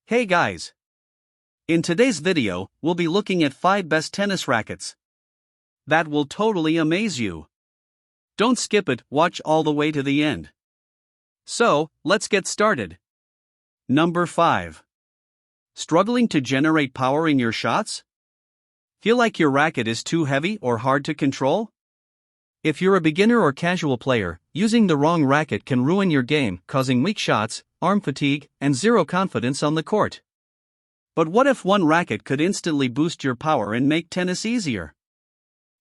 Hey guys! In today's video, we'll be looking at 5 best tennis rackets. That will totally amaze you. Don't skip it, watch all the way to the end. So, let's get started. Number 5. Struggling to generate power in your shots? Feel like your racket is too heavy or hard to control? If you're a beginner or casual player, using the wrong racket can ruin your game, causing weak shots, arm fatigue, and zero confidence on the court. But what if one racket could instantly boost your power and make tennis easier?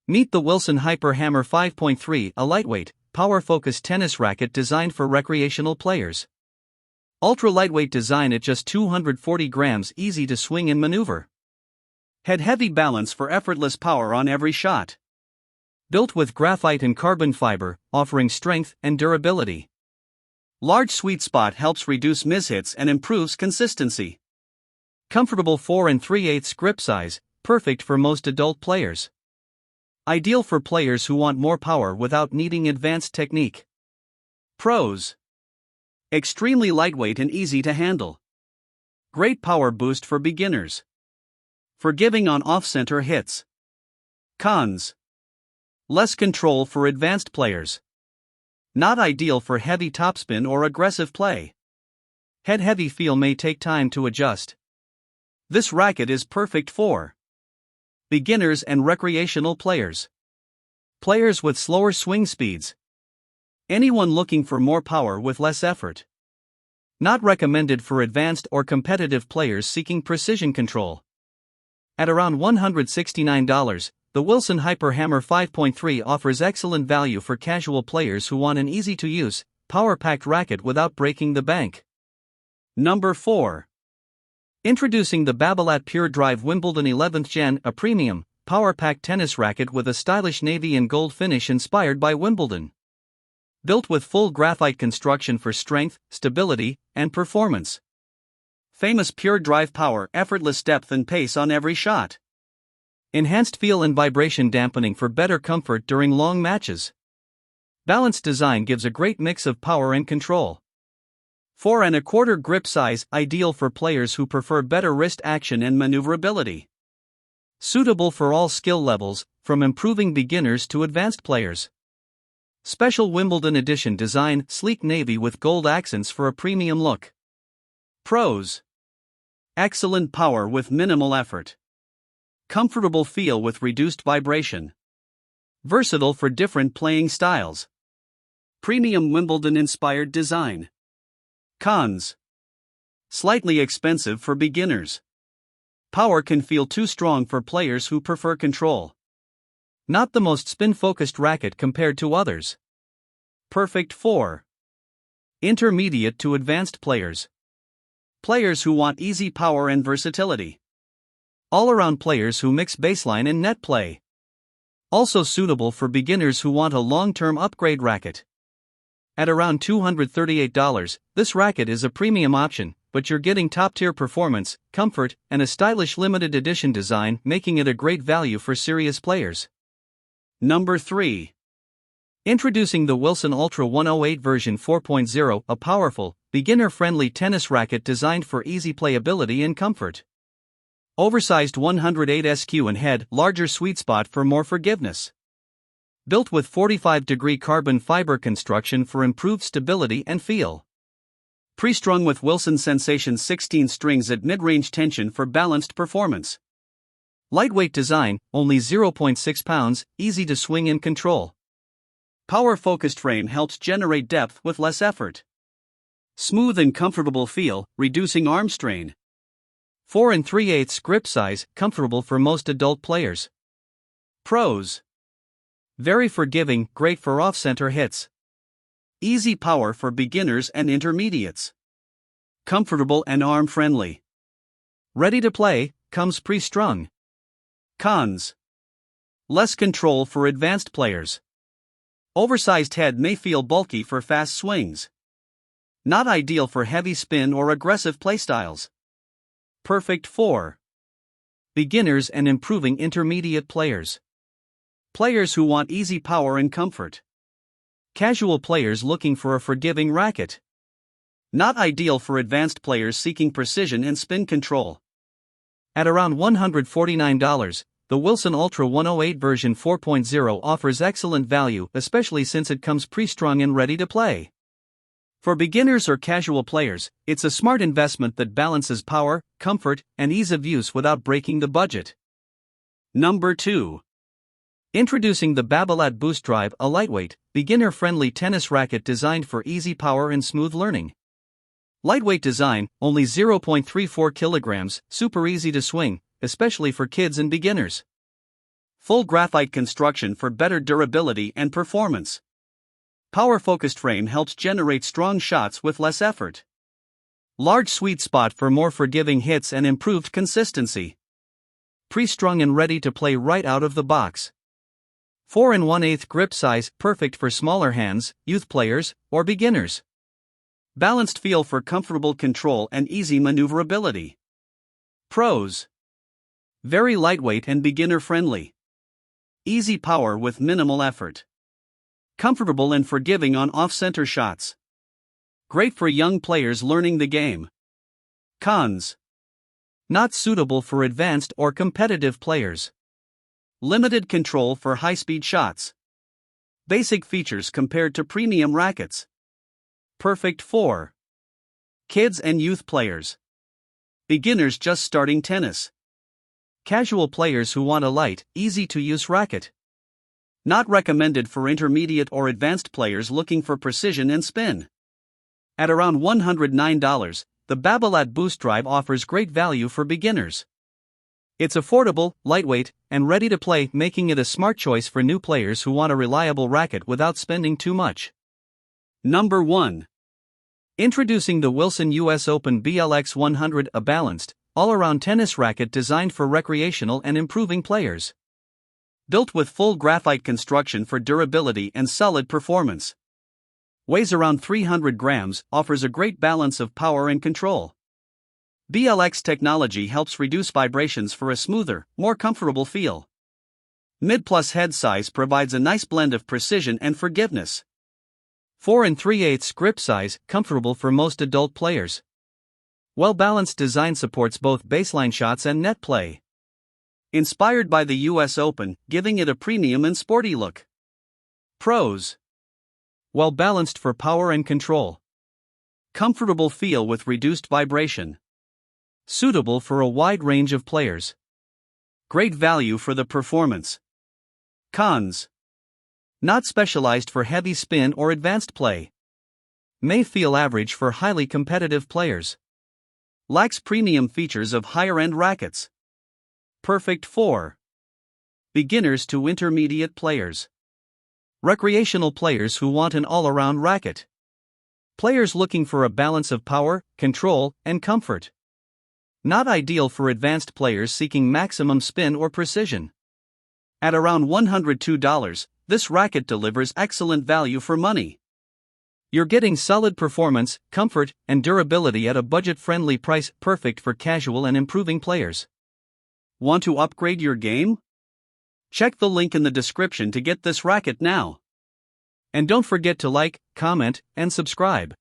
Meet the Wilson Hyper Hammer 5.3, a lightweight, power-focused tennis racket designed for recreational players. Ultra-lightweight design at just 240 grams, easy to swing and maneuver. Head-heavy balance for effortless power on every shot. Built with graphite and carbon fiber, offering strength and durability. Large sweet spot helps reduce mishits and improves consistency. Comfortable 4 3/8 grip size, perfect for most adult players. Ideal for players who want more power without needing advanced technique. Pros: extremely lightweight and easy to handle. Great power boost for beginners. Forgiving on off-center hits. Cons: less control for advanced players. Not ideal for heavy topspin or aggressive play. Head-heavy feel may take time to adjust. This racket is perfect for beginners and recreational players. Players with slower swing speeds. Anyone looking for more power with less effort. Not recommended for advanced or competitive players seeking precision control. At around $169, the Wilson Hyper Hammer 5.3 offers excellent value for casual players who want an easy-to-use, power-packed racket without breaking the bank. Number 4. Introducing the Babolat Pure Drive Wimbledon 11th Gen, a premium, power-packed tennis racket with a stylish navy and gold finish inspired by Wimbledon. Built with full graphite construction for strength, stability, and performance. Famous pure drive power, effortless depth and pace on every shot. Enhanced feel and vibration dampening for better comfort during long matches. Balanced design gives a great mix of power and control. 4 1/4 grip size, ideal for players who prefer better wrist action and maneuverability. Suitable for all skill levels, from improving beginners to advanced players. Special Wimbledon edition design, sleek navy with gold accents for a premium look. Pros: excellent power with minimal effort. Comfortable feel with reduced vibration. Versatile for different playing styles. Premium Wimbledon-inspired design. Cons: slightly expensive for beginners. Power can feel too strong for players who prefer control. Not the most spin-focused racket compared to others. Perfect for intermediate to advanced players. Players who want easy power and versatility. All-around players who mix baseline and net play. Also suitable for beginners who want a long-term upgrade racket. At around $238, this racket is a premium option, but you're getting top-tier performance, comfort, and a stylish limited edition design, making it a great value for serious players. Number 3. Introducing the Wilson Ultra 108 version 4.0, a powerful, beginner-friendly tennis racket designed for easy playability and comfort. Oversized 108 SQ and head, larger sweet spot for more forgiveness. Built with 45-degree carbon fiber construction for improved stability and feel. Pre-strung with Wilson Sensation 16 strings at mid-range tension for balanced performance. Lightweight design, only 0.6 pounds, easy to swing and control. Power-focused frame helps generate depth with less effort. Smooth and comfortable feel, reducing arm strain. 4 3/8 grip size, comfortable for most adult players. Pros: very forgiving, great for off-center hits. Easy power for beginners and intermediates. Comfortable and arm-friendly. Ready to play, comes pre-strung. Cons: less control for advanced players. Oversized head may feel bulky for fast swings. Not ideal for heavy spin or aggressive playstyles. Perfect for beginners and improving intermediate players. Players who want easy power and comfort. Casual players looking for a forgiving racket. Not ideal for advanced players seeking precision and spin control. At around $149, the Wilson Ultra 108 version 4.0 offers excellent value, especially since it comes pre-strung and ready to play. For beginners or casual players, it's a smart investment that balances power, comfort, and ease of use without breaking the budget. Number 2. Introducing the Babolat Boost Drive, a lightweight, beginner-friendly tennis racket designed for easy power and smooth learning. Lightweight design, only 0.34 kilograms, super easy to swing, especially for kids and beginners. Full graphite construction for better durability and performance. Power-focused frame helps generate strong shots with less effort. Large sweet spot for more forgiving hits and improved consistency. Pre-strung and ready to play right out of the box. 4 1/8 grip size, perfect for smaller hands, youth players, or beginners. Balanced feel for comfortable control and easy maneuverability. Pros. Very lightweight and beginner-friendly. Easy power with minimal effort. Comfortable and forgiving on off-center shots. Great for young players learning the game. Cons. Not suitable for advanced or competitive players. Limited control for high-speed shots. Basic features compared to premium rackets. Perfect for kids and youth players. Beginners just starting tennis. Casual players who want a light, easy-to-use racket. Not recommended for intermediate or advanced players looking for precision and spin. At around $109, the Babolat Boost Drive offers great value for beginners. It's affordable, lightweight, and ready to play, making it a smart choice for new players who want a reliable racket without spending too much. Number 1. Introducing the Wilson US Open BLX 100, a balanced, all-around tennis racket designed for recreational and improving players. Built with full graphite construction for durability and solid performance. Weighs around 300 grams, offers a great balance of power and control. BLX technology helps reduce vibrations for a smoother, more comfortable feel. Mid-plus head size provides a nice blend of precision and forgiveness. 4 3/8 grip size, comfortable for most adult players. Well-balanced design supports both baseline shots and net play. Inspired by the US Open, giving it a premium and sporty look. Pros. Well-balanced for power and control. Comfortable feel with reduced vibration. Suitable for a wide range of players. Great value for the performance. Cons. Not specialized for heavy spin or advanced play. May feel average for highly competitive players. Lacks premium features of higher-end rackets. Perfect for beginners to intermediate players. Recreational players who want an all-around racket. Players looking for a balance of power, control, and comfort. Not ideal for advanced players seeking maximum spin or precision. At around $102, this racket delivers excellent value for money. You're getting solid performance, comfort, and durability at a budget-friendly price, perfect for casual and improving players. Want to upgrade your game? Check the link in the description to get this racket now. And don't forget to like, comment, and subscribe.